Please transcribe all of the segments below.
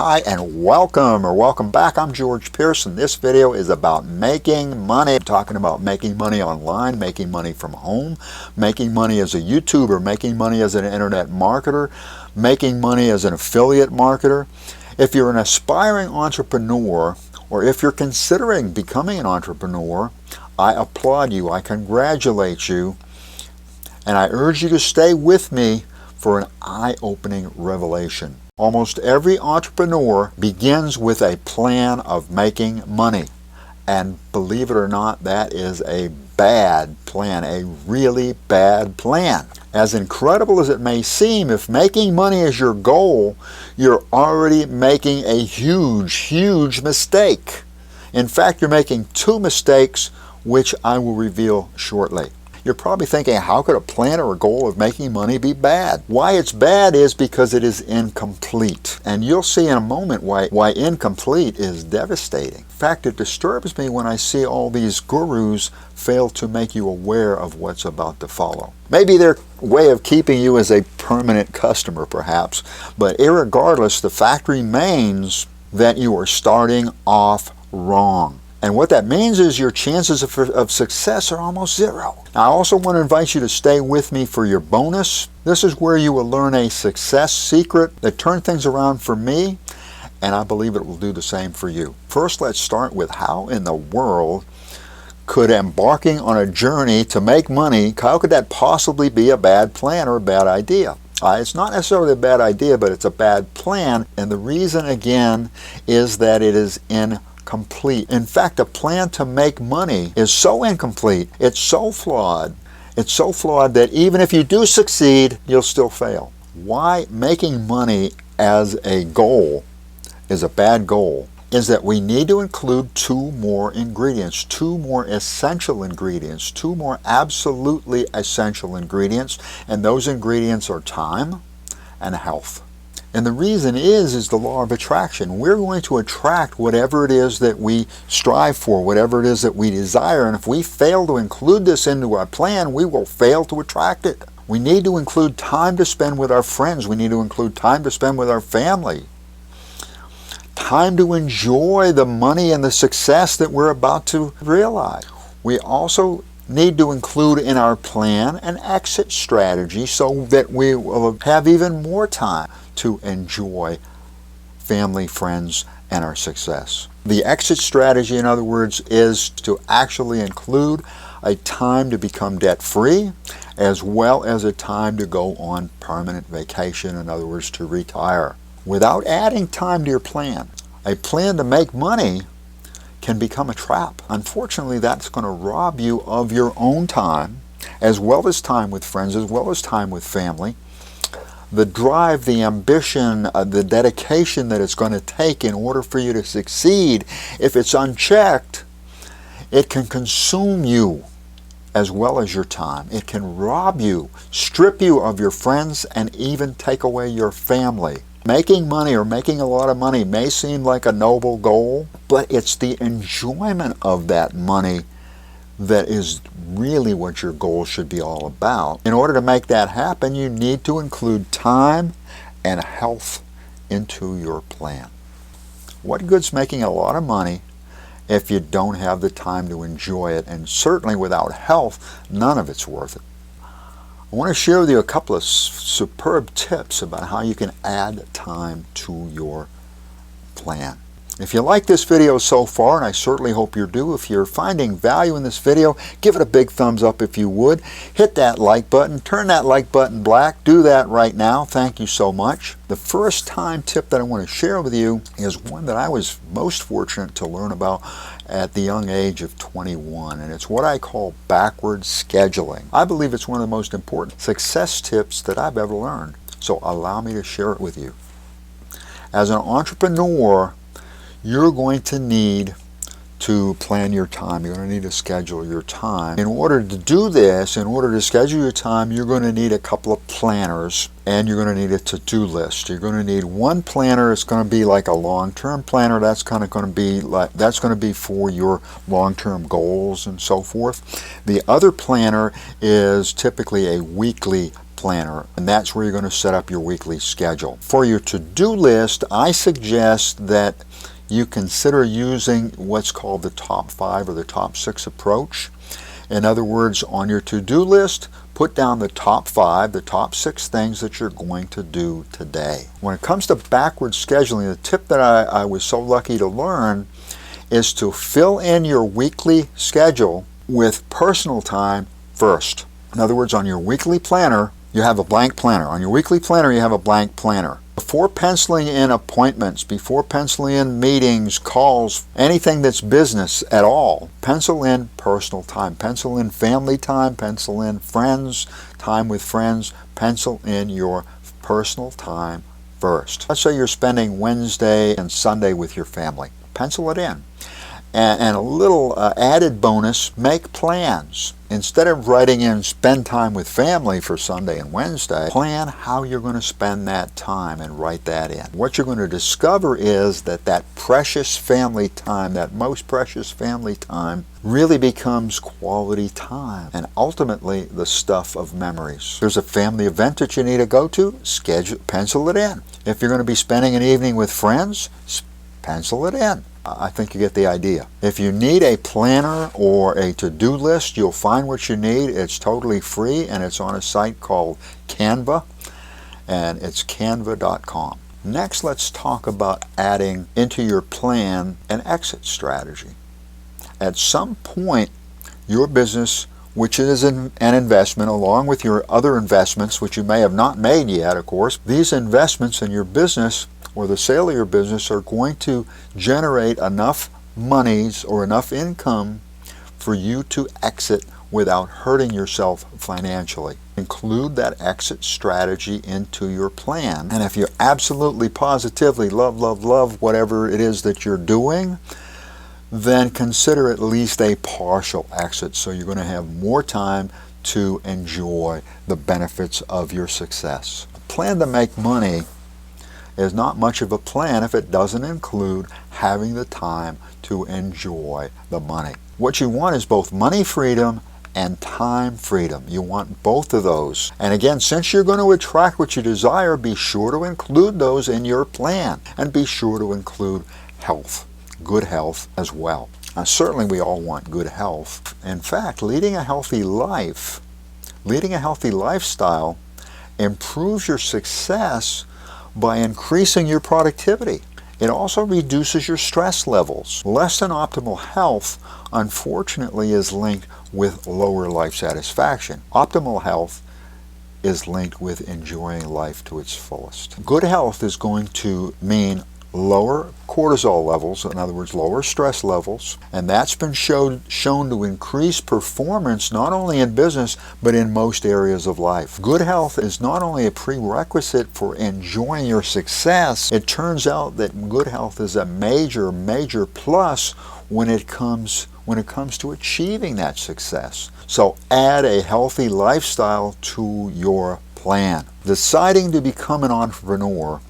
Hi and welcome back. I'm George Pearson. This video is about making money. I'm talking about making money online, making money from home, making money as a YouTuber, making money as an internet marketer, making money as an affiliate marketer. If you're an aspiring entrepreneur, or if you're considering becoming an entrepreneur, I applaud you, I congratulate you, and I urge you to stay with me for an eye-opening revelation. Almost every entrepreneur begins with a plan of making money. And believe it or not, that is a bad plan, a really bad plan. As incredible as it may seem, if making money is your goal, you're already making a huge mistake. In fact, you're making two mistakes, which I will reveal shortly. You're probably thinking, how could a plan or a goal of making money be bad? Why it's bad is because it is incomplete. And you'll see in a moment why incomplete is devastating. In fact, it disturbs me when I see all these gurus fail to make you aware of what's about to follow. Maybe their way of keeping you as a permanent customer, perhaps. But irregardless, the fact remains that you are starting off wrong. And what that means is your chances of success are almost zero. Now, I also want to invite you to stay with me for your bonus. This is where you will learn a success secret that turned things around for me, and I believe it will do the same for you. First, let's start with how in the world could embarking on a journey to make money, how could that possibly be a bad plan or a bad idea? It's not necessarily a bad idea, but it's a bad plan, and the reason, again, is that it is incomplete. In fact, a plan to make money is so incomplete, it's so flawed that even if you do succeed, you'll still fail. Why making money as a goal is a bad goal is that we need to include two more ingredients, two more essential ingredients, two more absolutely essential ingredients, and those ingredients are time and health. And the reason is the law of attraction. We're going to attract whatever it is that we strive for, whatever it is that we desire. And if we fail to include this into our plan, we will fail to attract it. We need to include time to spend with our friends. We need to include time to spend with our family. Time to enjoy the money and the success that we're about to realize. We also need to include in our plan an exit strategy so that we will have even more time to enjoy family, friends, and our success. The exit strategy, in other words, is to actually include a time to become debt-free as well as a time to go on permanent vacation, in other words, to retire. Without adding time to your plan, a plan to make money can become a trap. Unfortunately, that's going to rob you of your own time, as well as time with friends, as well as time with family. The drive, the ambition, the dedication that it's going to take in order for you to succeed, if it's unchecked, it can consume you as well as your time. It can rob you, strip you of your friends, and even take away your family. Making money or making a lot of money may seem like a noble goal, but it's the enjoyment of that money that is really what your goal should be all about. In order to make that happen, you need to include time and health into your plan. What good's making a lot of money if you don't have the time to enjoy it? And certainly without health, none of it's worth it. I want to share with you a couple of superb tips about how you can add time to your plan. If you like this video so far, and I certainly hope you do, if you're finding value in this video, give it a big thumbs up if you would. Hit that like button, turn that like button black, do that right now. Thank you so much. The first time tip that I want to share with you is one that I was most fortunate to learn about at the young age of 21, and it's what I call backwards scheduling. I believe it's one of the most important success tips that I've ever learned, so allow me to share it with you. As an entrepreneur, you're going to need to plan your time. You're going to need to schedule your time. In order to do this, in order to schedule your time, you're going to need a couple of planners, and you're going to need a to-do list. You're going to need one planner. It's going to be like a long-term planner. That's going to be for your long-term goals and so forth. The other planner is typically a weekly planner, and that's where you're going to set up your weekly schedule. For your to-do list, I suggest that you consider using what's called the top 5 or the top 6 approach. In other words, on your to-do list, put down the top 5, the top 6 things that you're going to do today. When it comes to backwards scheduling, the tip that I was so lucky to learn is to fill in your weekly schedule with personal time first. In other words, on your weekly planner, you have a blank planner. On your weekly planner, you have a blank planner. Before penciling in appointments, before penciling in meetings, calls, anything that's business at all, pencil in personal time. Pencil in family time, pencil in friends, time with friends, pencil in your personal time first. Let's say you're spending Wednesday and Sunday with your family. Pencil it in. And a little added bonus, make plans. Instead of writing in spend time with family for Sunday and Wednesday, plan how you're going to spend that time and write that in. What you're going to discover is that precious family time, that most precious family time, really becomes quality time and ultimately the stuff of memories. There's a family event that you need to go to, pencil it in. If you're going to be spending an evening with friends, pencil it in. I think you get the idea. If you need a planner or a to-do list, you'll find what you need. It's totally free and it's on a site called Canva, and it's canva.com. Next, let's talk about adding into your plan an exit strategy. At some point, your business, which is an investment along with your other investments, which you may have not made yet, of course, these investments in your business or the sale of your business are going to generate enough monies or enough income for you to exit without hurting yourself financially. Include that exit strategy into your plan. And if you absolutely positively love whatever it is that you're doing, then consider at least a partial exit, so you're going to have more time to enjoy the benefits of your success. A plan to make money is not much of a plan if it doesn't include having the time to enjoy the money. What you want is both money freedom and time freedom. You want both of those. And again, since you're going to attract what you desire, be sure to include those in your plan, and be sure to include health, good health as well. Now, certainly we all want good health. In fact, leading a healthy lifestyle improves your success by increasing your productivity. It also reduces your stress levels. Less than optimal health, unfortunately, is linked with lower life satisfaction. Optimal health is linked with enjoying life to its fullest. Good health is going to mean lower cortisol levels, in other words, lower stress levels, and that's been shown to increase performance not only in business but in most areas of life. Good health is not only a prerequisite for enjoying your success, it turns out that good health is a major plus when it comes to achieving that success. So add a healthy lifestyle to your plan. Deciding to become an entrepreneur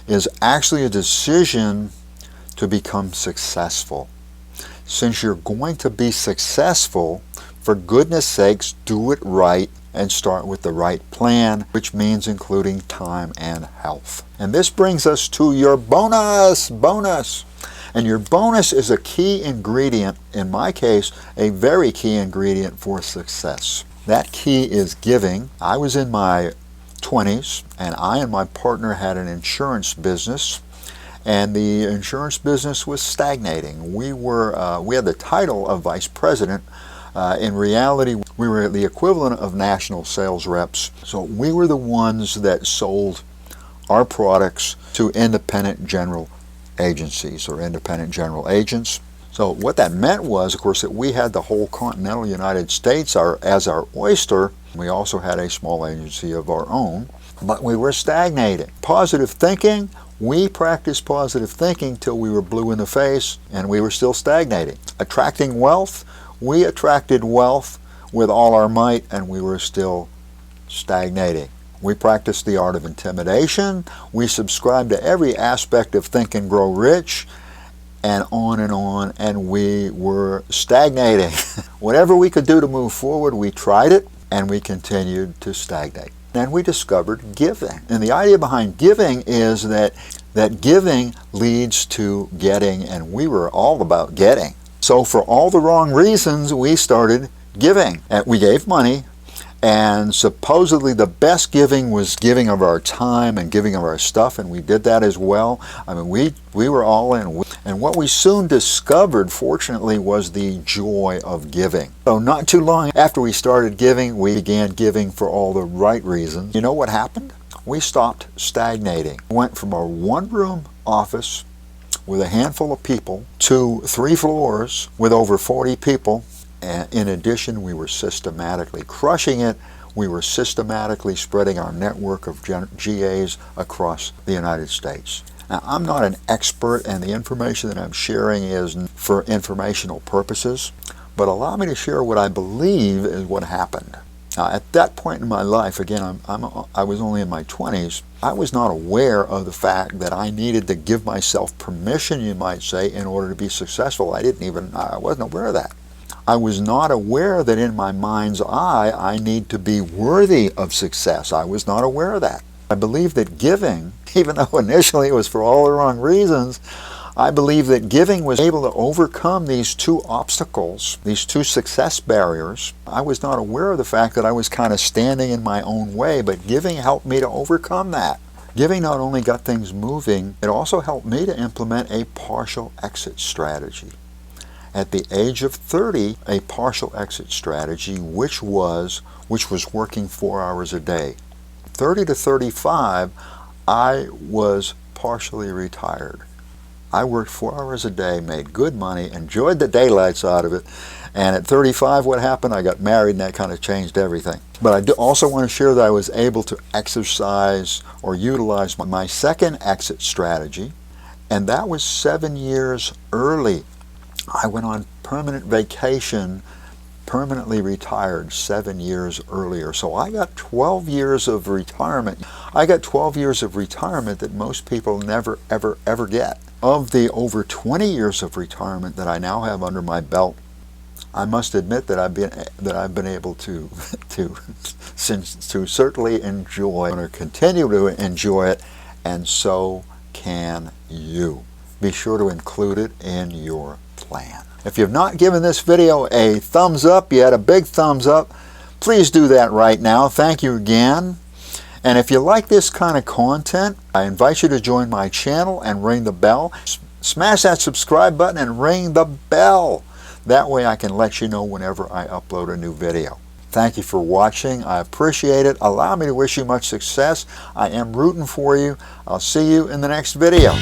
is actually a decision to become successful. Since you're going to be successful, for goodness sakes, do it right and start with the right plan, which means including time and health. And this brings us to your bonus. And your bonus is a key ingredient, in my case, a very key ingredient for success. That key is giving. I was in my 20s, and I and my partner had an insurance business, and the insurance business was stagnating. We had the title of vice president. In reality, we were the equivalent of national sales reps. So we were the ones that sold our products to independent general agencies or independent general agents. So what that meant was, of course, that we had the whole continental United States as our oyster. We also had a small agency of our own, but we were stagnating. Positive thinking, we practiced positive thinking till we were blue in the face and we were still stagnating. Attracting wealth, we attracted wealth with all our might and we were still stagnating. We practiced the art of intimidation, we subscribed to every aspect of Think and Grow Rich, and on, and we were stagnating. Whatever we could do to move forward, we tried it, and we continued to stagnate. and we discovered giving. And the idea behind giving is that giving leads to getting, and we were all about getting. So for all the wrong reasons, we started giving. And we gave money, and supposedly the best giving was giving of our time and giving of our stuff, and we did that as well. I mean, we were all in. And what we soon discovered, fortunately, was the joy of giving. So not too long after we started giving, we began giving for all the right reasons. You know what happened? We stopped stagnating. We went from a one-room office with a handful of people to 3 floors with over 40 people. And in addition, we were systematically crushing it. We were systematically spreading our network of GAs across the United States. Now, I'm not an expert, and the information that I'm sharing is for informational purposes, but allow me to share what I believe is what happened. Now, at that point in my life, again, I was only in my 20s, I was not aware of the fact that I needed to give myself permission, you might say, in order to be successful. I wasn't aware of that. I was not aware that in my mind's eye, I need to be worthy of success. I was not aware of that. I believe that giving, even though initially it was for all the wrong reasons, I believe that giving was able to overcome these 2 obstacles, these 2 success barriers. I was not aware of the fact that I was kind of standing in my own way, but giving helped me to overcome that. Giving not only got things moving, it also helped me to implement a partial exit strategy. At the age of 30, a partial exit strategy, which was working 4 hours a day. 30 to 35, I was partially retired. I worked 4 hours a day, made good money, enjoyed the daylights out of it, and at 35, what happened? I got married, and that kind of changed everything. But I also want to share that I was able to exercise or utilize my second exit strategy, and that was 7 years early. I went on permanent vacation, permanently retired 7 years earlier. So I got 12 years of retirement. I got 12 years of retirement that most people never, ever, ever get. Of the over 20 years of retirement that I now have under my belt, I must admit that I've been able to certainly enjoy or continue to enjoy it, and so can you. Be sure to include it in your plan. If you've not given this video a thumbs up yet, a big thumbs up, please do that right now. Thank you again. And if you like this kind of content, I invite you to join my channel and ring the bell. Smash that subscribe button and ring the bell. That way I can let you know whenever I upload a new video. Thank you for watching. I appreciate it. Allow me to wish you much success. I am rooting for you. I'll see you in the next video.